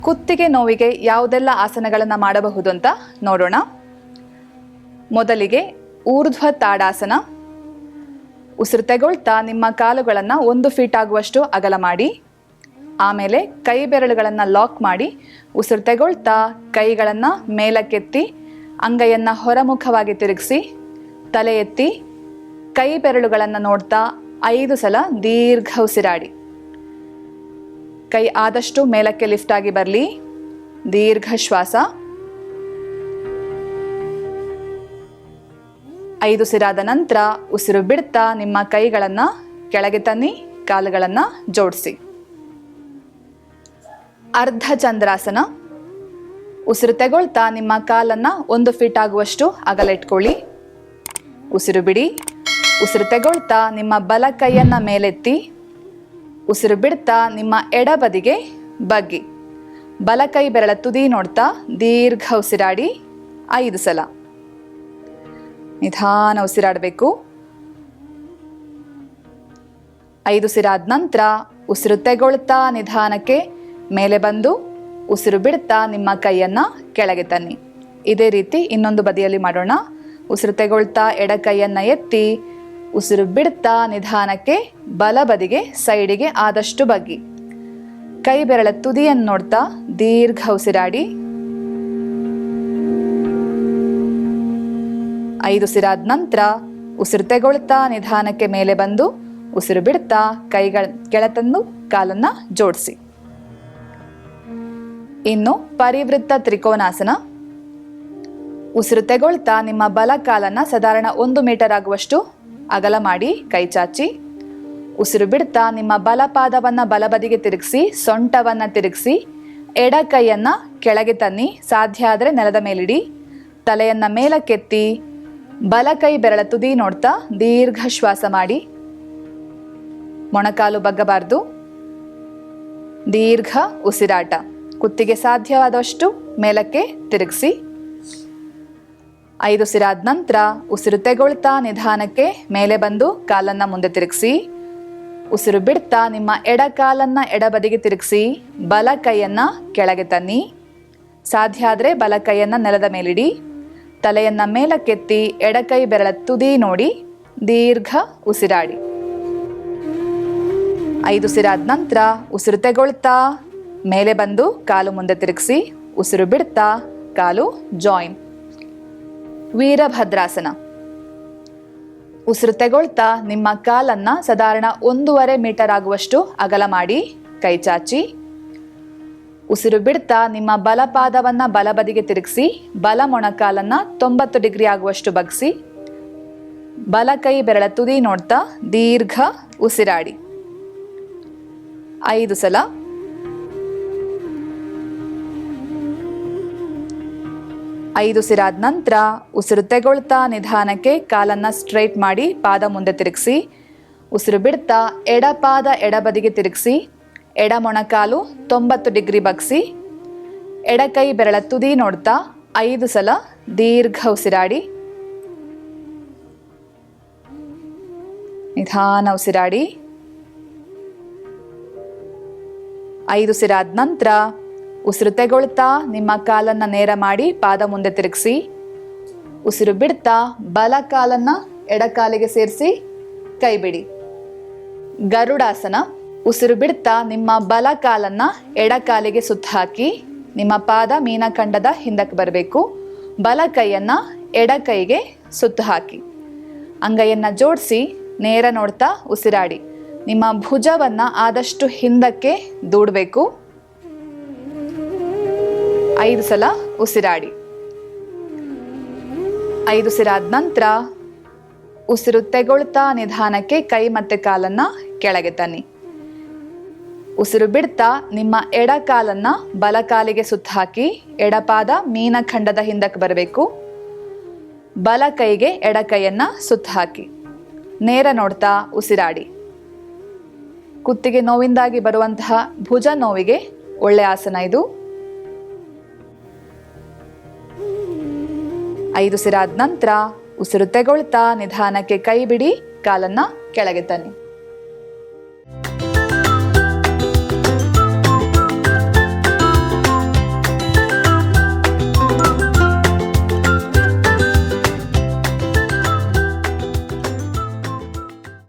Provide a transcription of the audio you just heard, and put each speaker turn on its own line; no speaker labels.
ಕುತ್ತಿಗೆ ನೋವಿಗೆ ಯಾವುದೆಲ್ಲ ಆಸನಗಳನ್ನು ಮಾಡಬಹುದು ಅಂತ ನೋಡೋಣ. ಮೊದಲಿಗೆ ಊರ್ಧ್ವ ತಾಡಾಸನ. ಉಸಿರು ತಗೊಳ್ತಾ ನಿಮ್ಮ ಕಾಲುಗಳನ್ನು 1 ಫೀಟ್ ಆಗುವಷ್ಟು ಅಗಲ ಮಾಡಿ. ಆಮೇಲೆ ಕೈ ಬೆರಳುಗಳನ್ನು ಲಾಕ್ ಮಾಡಿ ಉಸಿರು ತಗೊಳ್ತಾ ಕೈಗಳನ್ನು ಮೇಲಕ್ಕೆತ್ತಿ ಅಂಗೈಯನ್ನು ಹೊರಮುಖವಾಗಿ ತಿರುಗಿಸಿ ತಲೆ ಎತ್ತಿ ಕೈ ಬೆರಳುಗಳನ್ನು ನೋಡ್ತಾ 5 ಸಲ ದೀರ್ಘ ಉಸಿರಾಡಿ. ಕೈ ಆದಷ್ಟು ಮೇಲಕ್ಕೆ ಲಿಫ್ಟ್ ಆಗಿ ಬರಲಿ. ದೀರ್ಘ ಶ್ವಾಸ. 5 ಉಸಿರಾದ ನಂತರ ಉಸಿರು ಬಿಡ್ತಾ ನಿಮ್ಮ ಕೈಗಳನ್ನು ಕೆಳಗೆ ತನ್ನಿ, ಕಾಲುಗಳನ್ನು ಜೋಡಿಸಿ. ಅರ್ಧ ಚಂದ್ರಾಸನ. ಉಸಿರು ತಗೊಳ್ತಾ ನಿಮ್ಮ ಕಾಲನ್ನು 1 ಫೀಟ್ ಆಗುವಷ್ಟು ಅಗಲ ಇಟ್ಕೊಳ್ಳಿ. ಉಸಿರು ಬಿಡಿ. ಉಸಿರು ತಗೊಳ್ತಾ ನಿಮ್ಮ ಬಲ ಕೈಯನ್ನು ಮೇಲೆತ್ತಿ ಉಸಿರು ಬಿಡ್ತಾ ನಿಮ್ಮ ಎಡಬದಿಗೆ ಬಗ್ಗಿ. ಬಲ ಕೈ ಬೆರಳ ತುದಿ ನೋಡ್ತಾ ದೀರ್ಘ ಉಸಿರಾಡಿ 5 ಸಲ. ನಿಧಾನ ಉಸಿರಾಡಬೇಕು. 5 ಉಸಿರಾದ ನಂತರ ಉಸಿರು ತಗೊಳ್ತಾ ನಿಧಾನಕ್ಕೆ ಮೇಲೆ ಬಂದು ಉಸಿರು ಬಿಡ್ತಾ ನಿಮ್ಮ ಕೈಯನ್ನು ಕೆಳಗೆ ತನ್ನಿ. ಇದೇ ರೀತಿ ಇನ್ನೊಂದು ಬದಿಯಲ್ಲಿ ಮಾಡೋಣ. ಉಸಿರು ತಗೊಳ್ತಾ ಎಡ ಕೈಯನ್ನು ಎತ್ತಿ ಉಸಿರು ಬಿಡ್ತಾ ನಿಧಾನಕ್ಕೆ ಬಲ ಬದಿಗೆ ಸೈಡಿಗೆ ಆದಷ್ಟು ಬಗ್ಗಿ. ಕೈ ಬೆರಳ ತುದಿಯನ್ನು ನೋಡ್ತಾ ದೀರ್ಘ ಉಸಿರಾಡಿ. 5 ಉಸಿರಾದ ನಂತರ ಉಸಿರು ತಗೊಳ್ತಾ ನಿಧಾನಕ್ಕೆ ಮೇಲೆ ಬಂದು ಉಸಿರು ಬಿಡ್ತಾ ಕೈಗಳ ಕೆಳತಂದು ಕಾಲನ್ನು ಜೋಡಿಸಿ. ಇನ್ನು ಪರಿವೃತ್ತ ತ್ರಿಕೋನಾಸನ. ಉಸಿರು ತಗೊಳ್ತಾ ನಿಮ್ಮ ಬಲ ಕಾಲನ್ನು ಸಾಧಾರಣ 1 ಮೀಟರ್ ಆಗುವಷ್ಟು ಅಗಲ ಮಾಡಿ ಕೈ ಚಾಚಿ. ಉಸಿರು ಬಿಡ್ತಾ ನಿಮ್ಮ ಬಲ ಪಾದವನ್ನು ಬಲಬದಿಗೆ ತಿರುಗಿಸಿ ಸೊಂಟವನ್ನು ತಿರುಗಿಸಿ ಎಡ ಕೈಯನ್ನು ಕೆಳಗೆ ತನ್ನಿ. ಸಾಧ್ಯ ಆದರೆ ನೆಲದ ಮೇಲಿಡಿ. ತಲೆಯನ್ನು ಮೇಲಕ್ಕೆತ್ತಿ ಬಲ ಕೈ ಬೆರಳ ತುದಿ ನೋಡ್ತಾ ದೀರ್ಘ ಶ್ವಾಸ ಮಾಡಿ. ಮೊಣಕಾಲು ಬಗ್ಗಬಾರ್ದು. ದೀರ್ಘ ಉಸಿರಾಟ. ಕುತ್ತಿಗೆ ಸಾಧ್ಯವಾದಷ್ಟು ಮೇಲಕ್ಕೆ ತಿರುಗಿಸಿ. 5 ಉಸಿರಾದ ನಂತರ ಉಸಿರು ತಗೊಳ್ತಾ ನಿಧಾನಕ್ಕೆ ಮೇಲೆ ಬಂದು ಕಾಲನ್ನು ಮುಂದೆ ತಿರುಗಿಸಿ. ಉಸಿರು ಬಿಡ್ತಾ ನಿಮ್ಮ ಎಡ ಕಾಲನ್ನು ಎಡಬದಿಗೆ ತಿರುಗಿಸಿ ಬಲ ಕೈಯನ್ನು ಕೆಳಗೆ ತನ್ನಿ. ಸಾಧ್ಯ ಆದರೆ ಬಲ ಕೈಯನ್ನು ನೆಲದ ಮೇಲಿಡಿ. ತಲೆಯನ್ನು ಮೇಲಕ್ಕೆತ್ತಿ ಎಡಕೈ ಬೆರಳ ತುದಿ ನೋಡಿ ದೀರ್ಘ ಉಸಿರಾಡಿ. 5 ಉಸಿರಾದ ನಂತರ ಉಸಿರು ತಗೊಳ್ತಾ ಮೇಲೆ ಬಂದು ಕಾಲು ಮುಂದೆ ತಿರುಗಿಸಿ ಉಸಿರು ಬಿಡ್ತಾ ಕಾಲು ಜಾಯಿನ್. ವೀರಭದ್ರಾಸನ. ಉಸಿರು ತಗೊಳ್ತಾ ನಿಮ್ಮ ಕಾಲನ್ನು ಸಾಧಾರಣ 1.5 ಮೀಟರ್ ಆಗುವಷ್ಟು ಅಗಲ ಮಾಡಿ ಕೈ ಚಾಚಿ. ಉಸಿರು ಬಿಡ್ತಾ ನಿಮ್ಮ ಬಲ ಪಾದವನ್ನು ಬಲಬದಿಗೆ ತಿರುಗಿಸಿ ಬಲ ಮೊಣಕಾಲನ್ನು 90 ಡಿಗ್ರಿ ಆಗುವಷ್ಟು ಬಗ್ಗಿಸಿ. ಬಲ ಕೈ ಬೆರಳ ತುದಿ ನೋಡ್ತಾ ದೀರ್ಘ ಉಸಿರಾಡಿ. 5 ಸಲ. 5 ಉಸಿರಾದ ನಂತರ ಉಸಿರು ತಗೊಳ್ತಾ ನಿಧಾನಕ್ಕೆ ಕಾಲನ್ನು ಸ್ಟ್ರೈಟ್ ಮಾಡಿ ಪಾದ ಮುಂದೆ ತಿರುಗಿಸಿ. ಉಸಿರು ಬಿಡ್ತಾ ಎಡ ಪಾದ ಎಡಬದಿಗೆ ತಿರುಗಿಸಿ ಎಡ ಮೊಣಕಾಲು 90 ಡಿಗ್ರಿ ಬಗ್ಗಿಸಿ. ಎಡ ಕೈ ಬೆರಳ ತುದಿ ನೋಡ್ತಾ 5 ಸಲ ದೀರ್ಘ ಉಸಿರಾಡಿ. ನಿಧಾನ ಉಸಿರಾಡಿ. 5 ಉಸಿರಾದ ನಂತರ ಉಸಿರು ತಗೊಳ್ತಾ ನಿಮ್ಮ ಕಾಲನ್ನು ನೇರ ಮಾಡಿ ಪಾದ ಮುಂದೆ ತಿರುಗಿಸಿ. ಉಸಿರು ಬಿಡ್ತಾ ಬಲ ಕಾಲನ್ನು ಎಡ ಕಾಲಿಗೆ ಸೇರಿಸಿ ಕೈ ಬಿಡಿ. ಗರುಡಾಸನ. ಉಸಿರು ಬಿಡ್ತಾ ನಿಮ್ಮ ಬಲ ಕಾಲನ್ನು ಎಡ ಕಾಲಿಗೆ ಸುತ್ತ ಹಾಕಿ ನಿಮ್ಮ ಪಾದ ಮೀನಖಂಡದ ಹಿಂದಕ್ಕೆ ಬರಬೇಕು. ಬಲ ಕೈಯನ್ನು ಎಡ ಕೈಗೆ ಸುತ್ತ ಹಾಕಿ ಅಂಗೈಯನ್ನು ಜೋಡಿಸಿ ನೇರ ನೋಡ್ತಾ ಉಸಿರಾಡಿ. ನಿಮ್ಮ ಭುಜವನ್ನು ಆದಷ್ಟು ಹಿಂದಕ್ಕೆ ದೂಡಬೇಕು. 5 ಸಲ ಉಸಿರಾಡಿ. 5 ಉಸಿರಾದ ನಂತರ ಉಸಿರು ತಗೊಳ್ತಾ ನಿಧಾನಕ್ಕೆ ಕೈ ಮತ್ತೆ ಕಾಲನ್ನು ಕೆಳಗೆ ತನ್ನಿ. ಉಸಿರು ಬಿಡ್ತಾ ನಿಮ್ಮ ಎಡ ಕಾಲನ್ನು ಬಲ ಕಾಲಿಗೆ ಸುತ್ತ ಹಾಕಿ ಎಡಪಾದ ಮೀನಖಂಡದ ಹಿಂದಕ್ಕೆ ಬರಬೇಕು. ಬಲ ಕೈಗೆ ಎಡ ಕೈಯನ್ನು ಸುತ್ತ ಹಾಕಿ ನೇರ ನೋಡ್ತಾ ಉಸಿರಾಡಿ. ಕುತ್ತಿಗೆ ನೋವಿಂದಾಗಿ ಬರುವಂತಹ ಭುಜ ನೋವಿಗೆ ಒಳ್ಳೆ ಆಸನ ಇದು. 5 ಉಸಿರಾದ ನಂತರ ಉಸಿರು ತಗೊಳ್ತಾ ನಿಧಾನಕ್ಕೆ ಕೈ ಬಿಡಿ, ಕಾಲನ್ನ ಕೆಳಗೆ ತನ್ನಿ.